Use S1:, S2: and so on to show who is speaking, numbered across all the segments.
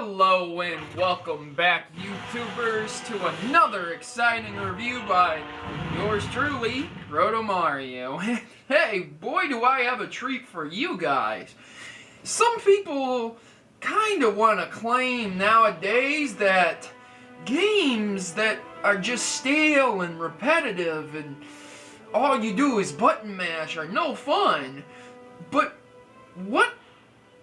S1: Hello and welcome back, YouTubers, to another exciting review by yours truly, Protomario. Hey, boy do I have a treat for you guys. Some people kind of want to claim nowadays that games that are just stale and repetitive and all you do is button mash are no fun. But what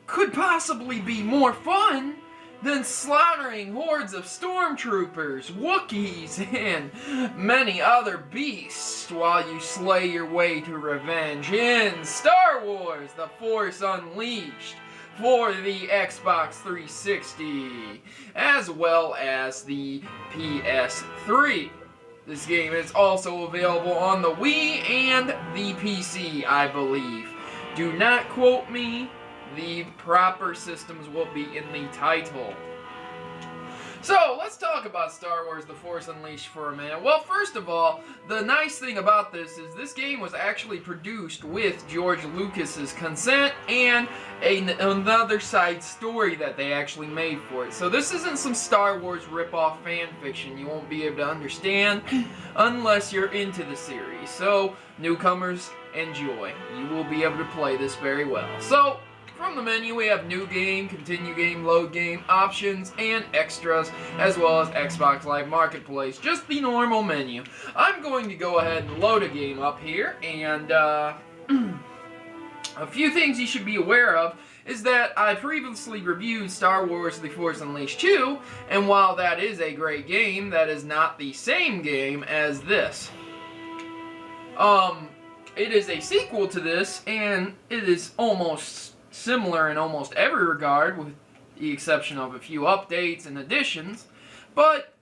S1: could possibly be more fun than slaughtering hordes of stormtroopers, Wookiees, and many other beasts while you slay your way to revenge in Star Wars: The Force Unleashed for the Xbox 360, as well as the PS3. This game is also available on the Wii and the PC, I believe. Do not quote me. The proper systems will be in the title. So, let's talk about Star Wars: The Force Unleashed for a minute. Well, first of all, the nice thing about this is this game was actually produced with George Lucas's consent and another side story that they actually made for it. So this isn't some Star Wars rip-off fan fiction you won't be able to understand unless you're into the series. So, newcomers, enjoy. You will be able to play this very well. So, from the menu, we have New Game, Continue Game, Load Game, Options, and Extras, as well as Xbox Live Marketplace. Just the normal menu. I'm going to go ahead and load a game up here, and a few things you should be aware of is that I previously reviewed Star Wars: The Force Unleashed 2, and while that is a great game, that is not the same game as this. It is a sequel to this, and it is almost similar in almost every regard, with the exception of a few updates and additions, but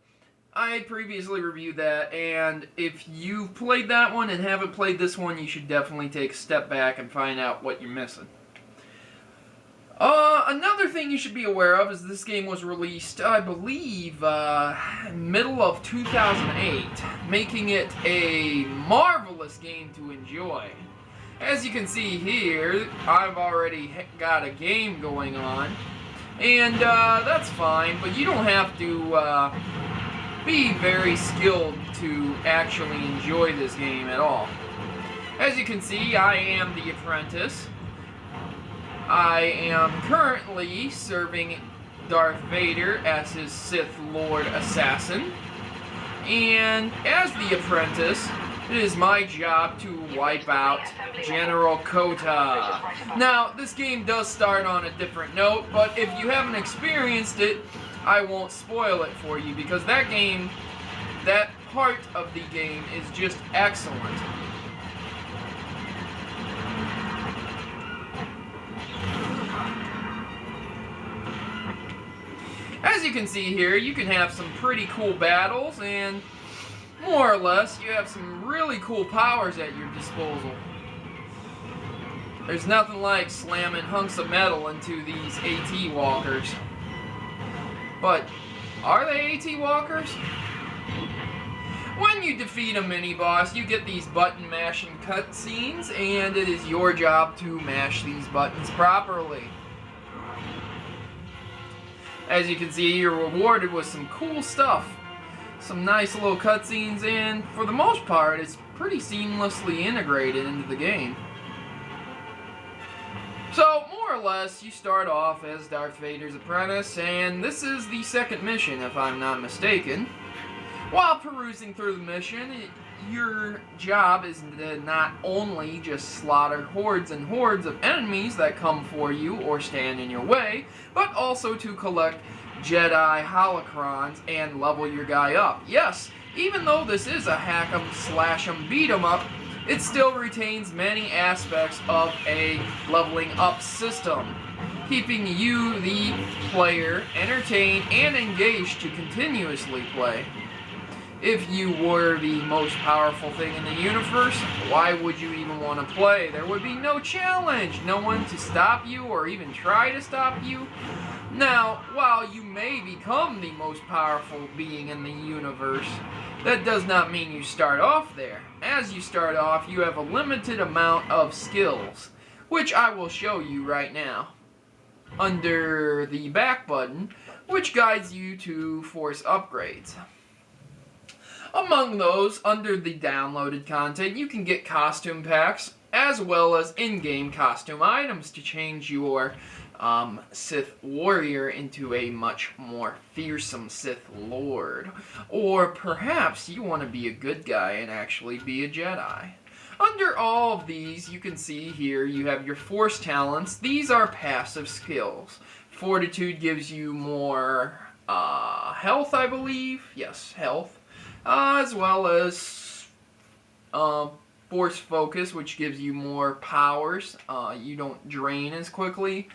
S1: I previously reviewed that, and if you've played that one and haven't played this one, you should definitely take a step back and find out what you're missing. Another thing you should be aware of is this game was released, I believe, middle of 2008, making it a marvelous game to enjoy. As you can see here, I've already got a game going on, and that's fine, but you don't have to be very skilled to actually enjoy this game at all. As you can see, I am the apprentice. I am currently serving Darth Vader as his Sith Lord assassin, and as the apprentice, it is my job to wipe out General Kota. Now, this game does start on a different note, but if you haven't experienced it, I won't spoil it for you, because that game, that part of the game is just excellent. As you can see here, you can have some pretty cool battles, and more or less, you have some really cool powers at your disposal. There's nothing like slamming hunks of metal into these AT walkers. But, are they AT walkers? When you defeat a mini-boss, you get these button mashing cutscenes, and it is your job to mash these buttons properly. As you can see, you're rewarded with some cool stuff. Some nice little cutscenes, and for the most part, it's pretty seamlessly integrated into the game. So, more or less, you start off as Darth Vader's apprentice, and this is the second mission, if I'm not mistaken. While perusing through the mission, your job is to not only just slaughter hordes and hordes of enemies that come for you or stand in your way, but also to collect Jedi holocrons and level your guy up. Yes, even though this is a hack 'em, slash 'em, beat 'em up, it still retains many aspects of a leveling up system, keeping you, the player, entertained and engaged to continuously play. If you were the most powerful thing in the universe, why would you even want to play? There would be no challenge, no one to stop you or even try to stop you. Now, while you may become the most powerful being in the universe, that does not mean you start off there. As you start off, you have a limited amount of skills, which I will show you right now. under the back button, which guides you to Force upgrades. Among those, under the downloaded content, you can get costume packs, as well as in-game costume items to change your Sith warrior into a much more fearsome Sith Lord. Or perhaps you want to be a good guy and actually be a Jedi. Under all of these, you can see here you have your Force talents. These are passive skills. Fortitude gives you more health, I believe. Yes, health. As well as Force Focus, which gives you more powers. You don't drain as quickly.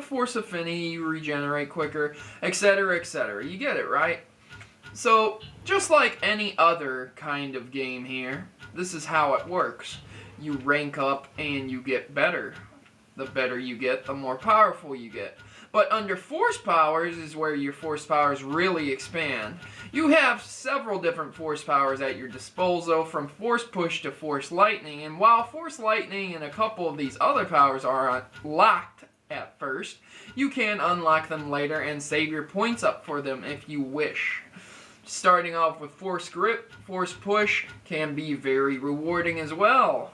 S1: Force Affinity, you regenerate quicker, etc., etc. You get it, right? So, just like any other kind of game here, this is how it works. You rank up and you get better. The better you get, the more powerful you get. But under Force powers is where your Force powers really expand. You have several different Force powers at your disposal, from Force Push to Force Lightning, and while Force Lightning and a couple of these other powers are locked at first, you can unlock them later and save your points up for them if you wish. Starting off with Force Grip, Force Push can be very rewarding as well.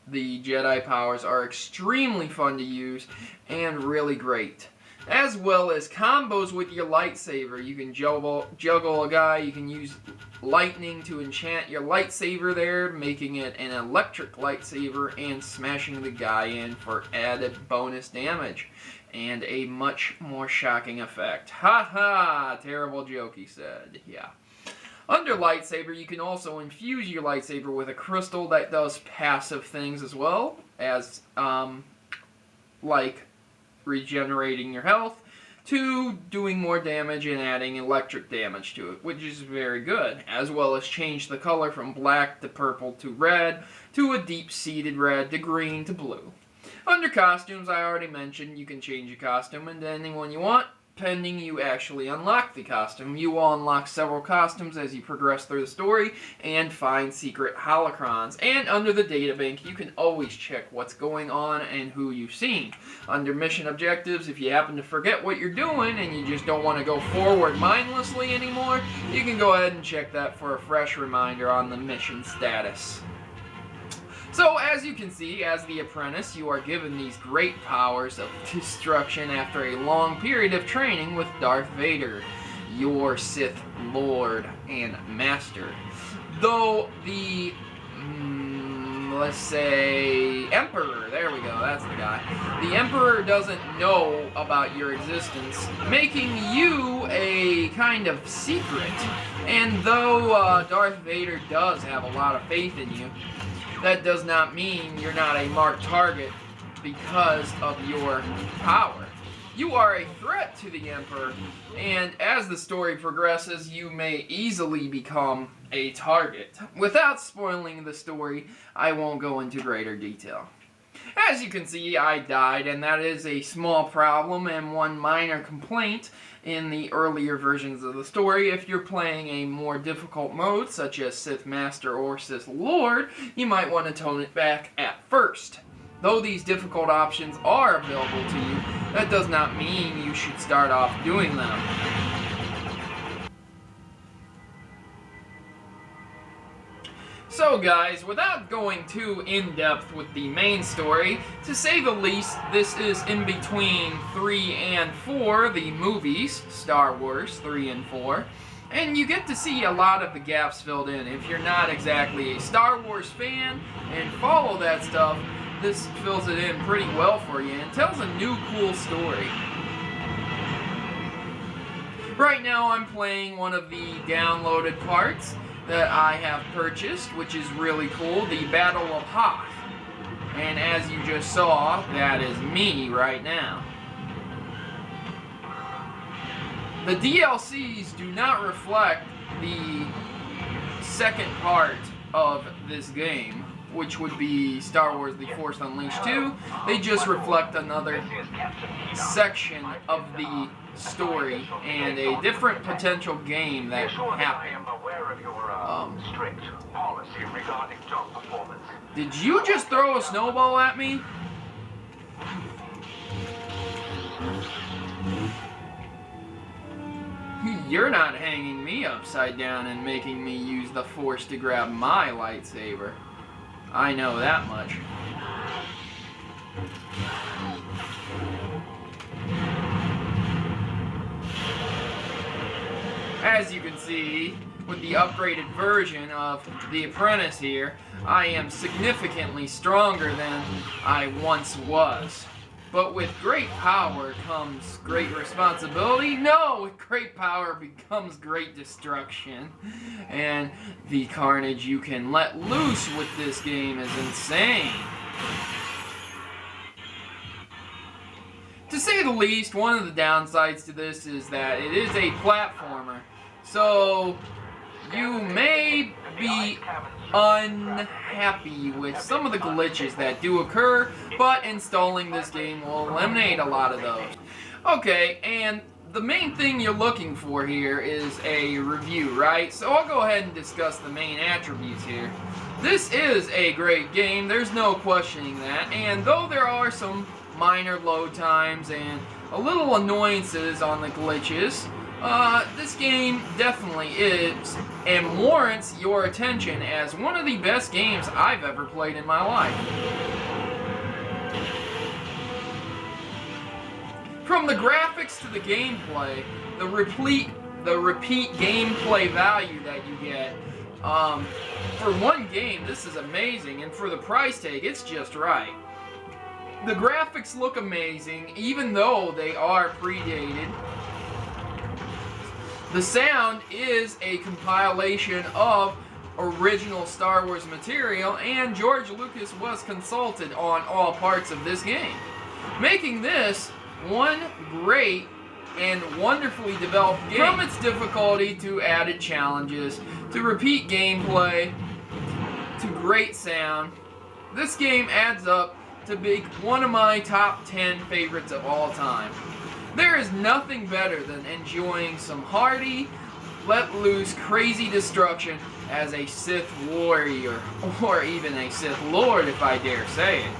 S1: The Jedi powers are extremely fun to use and really great. As well as combos with your lightsaber. You can juggle a guy, you can use lightning to enchant your lightsaber there, making it an electric lightsaber and smashing the guy in for added bonus damage and a much more shocking effect. Ha ha! Terrible joke, he said. Yeah. Under lightsaber, you can also infuse your lightsaber with a crystal that does passive things as well as, like regenerating your health, to doing more damage and adding electric damage to it, which is very good, as well as change the color from black to purple to red, to a deep-seated red to green to blue. Under costumes, I already mentioned you can change your costume into anyone you want, pending you actually unlock the costume. You will unlock several costumes as you progress through the story and find secret holocrons. And under the databank, you can always check what's going on and who you've seen. Under mission objectives, if you happen to forget what you're doing and you just don't want to go forward mindlessly anymore, you can go ahead and check that for a fresh reminder on the mission status. So, as you can see, as the apprentice, you are given these great powers of destruction after a long period of training with Darth Vader, your Sith Lord and Master. Though the, let's say, Emperor, there we go, that's the guy. The Emperor doesn't know about your existence, making you a kind of secret. And though Darth Vader does have a lot of faith in you, that does not mean you're not a marked target because of your power. You are a threat to the Emperor, and as the story progresses, you may easily become a target. Without spoiling the story, I won't go into greater detail. As you can see, I died, and that is a small problem and one minor complaint in the earlier versions of the story. If you're playing a more difficult mode, such as Sith Master or Sith Lord, you might want to tone it back at first. Though these difficult options are available to you, that does not mean you should start off doing them. So guys, without going too in-depth with the main story, to say the least, this is in between 3 and 4, the movies, Star Wars 3 and 4, and you get to see a lot of the gaps filled in. If you're not exactly a Star Wars fan and follow that stuff, this fills it in pretty well for you and tells a new cool story. Right now I'm playing one of the downloaded parts that I have purchased, which is really cool, the Battle of Hoth. And as you just saw, that is me right now. The DLCs do not reflect the second part of this game, which would be Star Wars The Force Unleashed 2. They just reflect another section of the story and a different potential game that happened. Did you just throw a snowball at me? You're not hanging me upside down and making me use the Force to grab my lightsaber. I know that much. As you can see, with the upgraded version of the Apprentice here, I am significantly stronger than I once was. But with great power comes great responsibility. No, with great power becomes great destruction. And the carnage you can let loose with this game is insane. To say the least, one of the downsides to this is that it is a platformer. So, you may be unhappy with some of the glitches that do occur, but installing this game will eliminate a lot of those. Okay, and the main thing you're looking for here is a review, right? So I'll go ahead and discuss the main attributes here. This is a great game, there's no questioning that, and though there are some minor load times and a little annoyances on the glitches, this game definitely is and warrants your attention as one of the best games I've ever played in my life. From the graphics to the gameplay, the repeat gameplay value that you get, for one game, this is amazing, and for the price tag, it's just right. The graphics look amazing, even though they are predated. The sound is a compilation of original Star Wars material, and George Lucas was consulted on all parts of this game, making this one great and wonderfully developed game. From its difficulty to added challenges, to repeat gameplay, to great sound, this game adds up to be one of my top 10 favorites of all time. There is nothing better than enjoying some hearty, let loose, crazy destruction as a Sith warrior, or even a Sith Lord if I dare say it.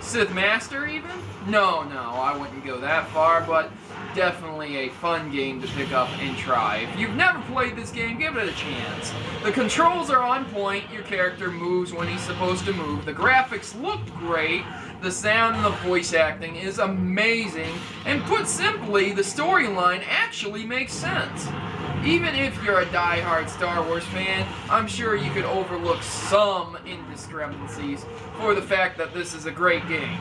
S1: Sith Master even? No, I wouldn't go that far, but definitely a fun game to pick up and try. If you've never played this game, give it a chance. The controls are on point, your character moves when he's supposed to move, the graphics look great, the sound and the voice acting is amazing, and put simply, the storyline actually makes sense. Even if you're a die-hard Star Wars fan, I'm sure you could overlook some indiscrepancies for the fact that this is a great game.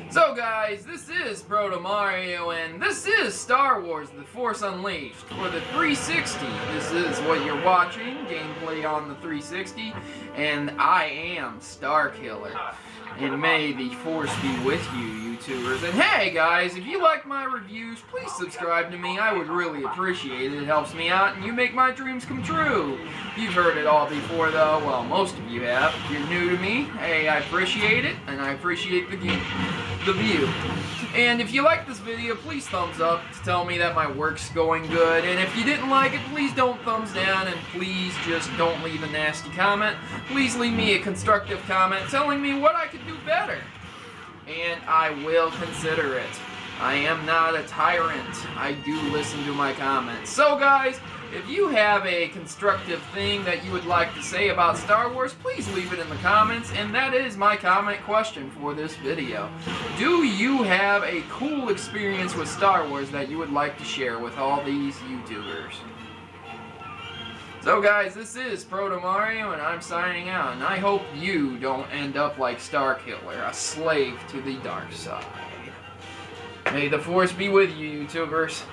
S1: So guys, this is Protomario, and this is Star Wars The Force Unleashed for the 360. This is what you're watching, gameplay on the 360, and I am Starkiller. And may the Force be with you, YouTubers. And hey guys, if you like my reviews, please subscribe to me. I would really appreciate it. It helps me out, and you make my dreams come true. You've heard it all before though, well, most of you have. If you're new to me, hey, I appreciate it, and I appreciate the view. And if you like this video, please thumbs up to tell me that my work's going good. And if you didn't like it, please don't thumbs down, and please just don't leave a nasty comment. Please leave me a constructive comment telling me what I could do better. And I will consider it. I am not a tyrant. I do listen to my comments. So guys, if you have a constructive thing that you would like to say about Star Wars, please leave it in the comments, and that is my comment question for this video. Do you have a cool experience with Star Wars that you would like to share with all these YouTubers? So guys, this is Protomario, and I'm signing out, and I hope you don't end up like Starkiller, a slave to the dark side. May the Force be with you, YouTubers.